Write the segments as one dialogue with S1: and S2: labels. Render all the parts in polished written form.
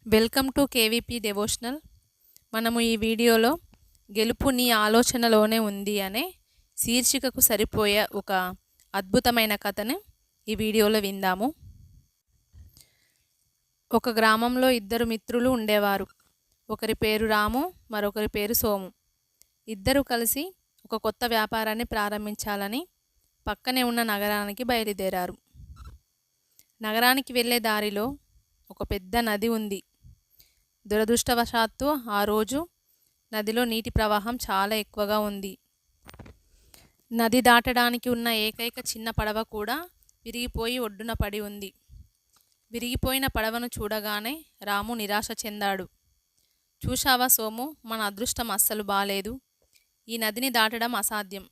S1: Welcome to KVP devotional. మనము ఈ వీడియోలో గెలుపు నీ ఆలోచనలోనే ఉంది అనే శీర్షికకు సరిపోయే ఒక అద్భుతమైన కథను ఈ వీడియోలో విందాము. ఒక గ్రామంలో ఇద్దరు మిత్రులు ఉండేవారు. ఒకరి పేరు రాము, మరొకరి పేరు సోము. ఇద్దరు కలిసి ఒక కొత్త వ్యాపారాన్ని ప్రారంభించాలని పక్కనే ఉన్న నగరానికి బయలుదేరారు. నగరానికి వెళ్ళే దారిలో ఒక పెద్ద నది ఉంది. దురదృష్టవశాత్తు ఆ రోజు నదిలో నీటి ప్రవాహం చాలా ఎక్కువగా ఉంది. నది దాటడానికి ఉన్న ఏకైక చిన్న పడవ కూడా విరిగిపోయి ఒడ్డున పడి ఉంది. విరిగిపోయిన పడవను చూడగానే రాము నిరాశ చెందాడు. చూశావా సోము, మన అదృష్టం అస్సలు బాలేదు. ఈ నదిని దాటడం అసాధ్యం.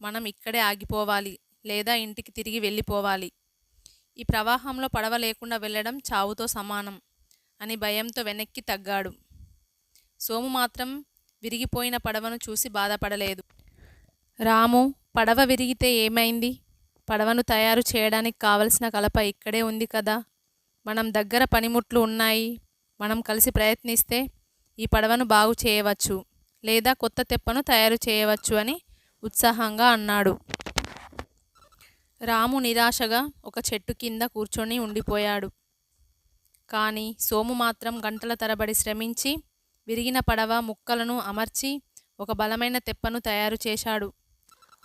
S1: మనం ఇక్కడే ఆగిపోవాలి, లేదా ఇంటికి తిరిగి వెళ్ళిపోవాలి. ఈ ప్రవాహంలో పడవ లేకుండా వెళ్ళడం చావుతో సమానం అని భయంతో వెనక్కి తగ్గాడు. సోము మాత్రం విరిగిపోయిన పడవను చూసి బాధపడలేదు. రాము, పడవ విరిగితే ఏమైంది? పడవను తయారు చేయడానికి కావలసిన కలప ఇక్కడే ఉంది కదా. మనం దగ్గర పనిముట్లు ఉన్నాయి. మనం కలిసి ప్రయత్నిస్తే ఈ పడవను బాగు చేయవచ్చు, లేదా కొత్త తెప్పను తయారు చేయవచ్చు అని ఉత్సాహంగా అన్నాడు. రాము నిరాశగా ఒక చెట్టు కింద కూర్చొని ఉండిపోయాడు. కానీ సోము మాత్రం గంటల తరబడి శ్రమించి విరిగిన పడవ ముక్కలను అమర్చి ఒక బలమైన తెప్పను తయారు చేశాడు.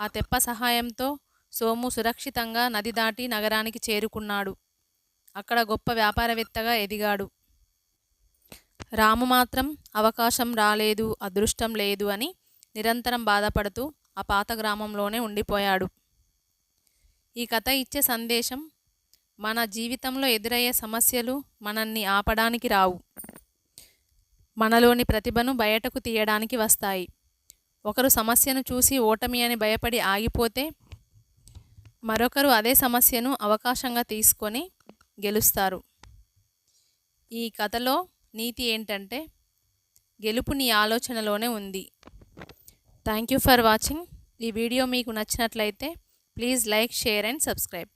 S1: ఆ తెప్ప సహాయంతో సోము సురక్షితంగా నది దాటి నగరానికి చేరుకున్నాడు. అక్కడ గొప్ప వ్యాపారవేత్తగా ఎదిగాడు. రాము మాత్రం అవకాశం రాలేదు, అదృష్టం లేదు అని నిరంతరం బాధపడుతూ ఆ పాత గ్రామంలోనే ఉండిపోయాడు. ఈ కథ ఇచ్చే సందేశం, మన జీవితంలో ఎదురయ్యే సమస్యలు మనల్ని ఆపడానికి రావు, మనలోని ప్రతిభను బయటకు తీయడానికి వస్తాయి. ఒకరు సమస్యను చూసి ఓటమి అని భయపడి ఆగిపోతే, మరొకరు అదే సమస్యను అవకాశంగా తీసుకొని గెలుస్తారు. ఈ కథలో నీతి ఏంటంటే, గెలుపు నీ ఆలోచనలోనే ఉంది. Thank you for watching. ఈ వీడియో మీకు నచ్చినట్లయితే please like, share and subscribe.